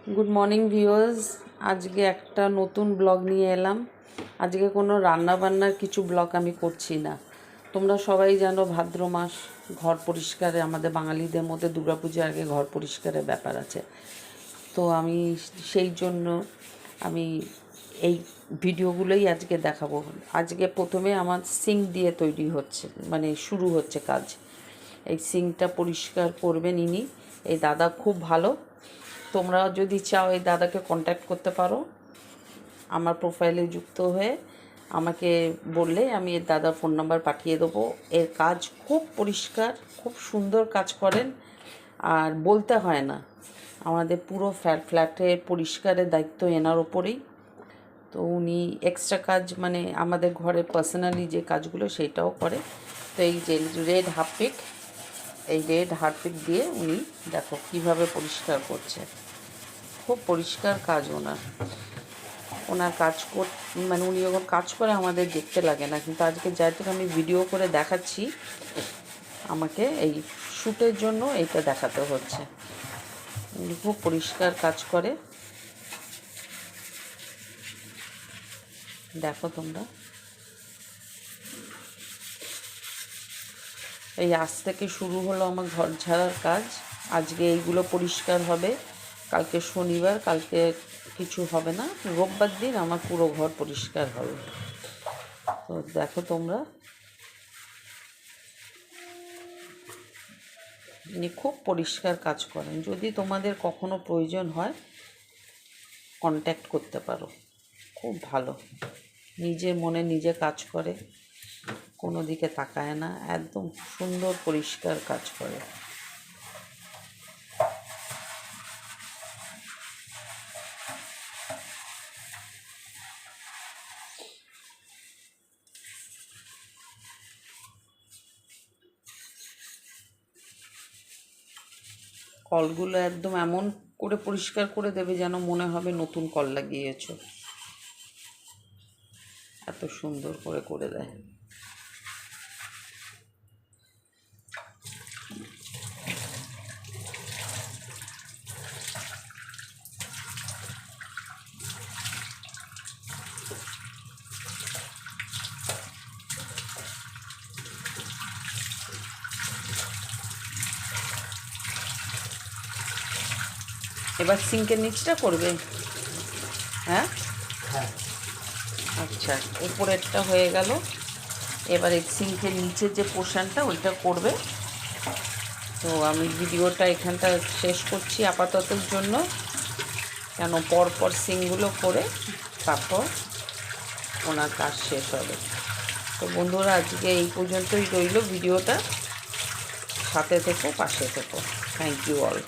Good morning viewers. আজকে একটা নতুন ব্লগ নিয়ে এলাম। আজকে কোনো রান্নাবান্নার কিছু ব্লগ আমি করছি না। তোমরা সবাই জানো ভাদ্র মাস, ঘর পরিষ্কারে আমাদের বাঙালিদের মধ্যে দুর্গাপূজার আগে ঘর পরিষ্কারের ব্যাপার আছে। তো আমি সেই জন্য আমি এই ভিডিওগুলোই আজকে দেখাবো। আজকে প্রথমে আমার সিঙ্ক দিয়ে তৈরি হচ্ছে, মানে শুরু হচ্ছে কাজ। এই সিঙ্কটা পরিষ্কার করবেন ইনি, এই দাদা খুব ভালো। তোমরা যদি চাও এই দাদাকে কন্ট্যাক্ট করতে পারো, আমার প্রোফাইলে যুক্ত হয়ে আমাকে বললে আমি এর দাদার ফোন নাম্বার পাঠিয়ে দেবো। এর কাজ খুব পরিষ্কার, খুব সুন্দর কাজ করেন, আর বলতে হয় না। আমাদের পুরো ফ্ল্যাটের পরিষ্কারের দায়িত্ব এনার ওপরেই। তো উনি এক্সট্রা কাজ, মানে আমাদের ঘরে পার্সোনালি যে কাজগুলো সেটাও করে। তো এই যে রেড হারপিক, এই রেড হারপিক দিয়ে উনি দেখো কীভাবে পরিষ্কার করছে। খুব পরিষ্কার কাজ ওনার কাজ মানে উনি যখন কাজ করে আমাদের দেখতে লাগে না, কিন্তু আজকে যাইতে আমি ভিডিও করে দেখাচ্ছি, আমাকে এই শ্যুটের জন্য এইটা দেখাতে হচ্ছে। উনি খুব পরিষ্কার কাজ করে, দেখো তোমরা। এই আজ থেকে শুরু হলো আমার ঘর ঝাড়ার কাজ। আজকে এইগুলো পরিষ্কার হবে, কালকে শনিবার, কালকে কিছু হবে না, রোববার দিন আমার পুরো ঘর পরিষ্কার হবে। তো দেখো তোমরা, ইনি খুব পরিষ্কার কাজ করেন। যদি তোমাদের কখনো প্রয়োজন হয় কন্ট্যাক্ট করতে পারো। খুব ভালো, নিজের মনে নিজে কাজ করে, কোনো দিকে তাকায় না, একদম সুন্দর পরিষ্কার কাজ করে। কলগুলো একদম এমন করে পরিষ্কার করে দেবে যেন মনে হবে নতুন কল লাগিয়েছো, এত সুন্দর করে করে দেয়। এবার সিঙ্কের নিচটা করবে? হ্যাঁ, আচ্ছা, উপরেরটা হয়ে গেল। এবার এই সিঙ্কের নিচের যে পোর্শনটা ওইটা করবে। তো আমি ভিডিওটা এখানটা শেষ করছি আপাততর জন্য, কেন পরপর সিঙ্কগুলো করে তারপর ওনার কাজ শেষ হবে। তো বন্ধুরা, আজকে এই পর্যন্তই রইল ভিডিওটা। সাথে থেকো, পাশে থেকো। Thank you all.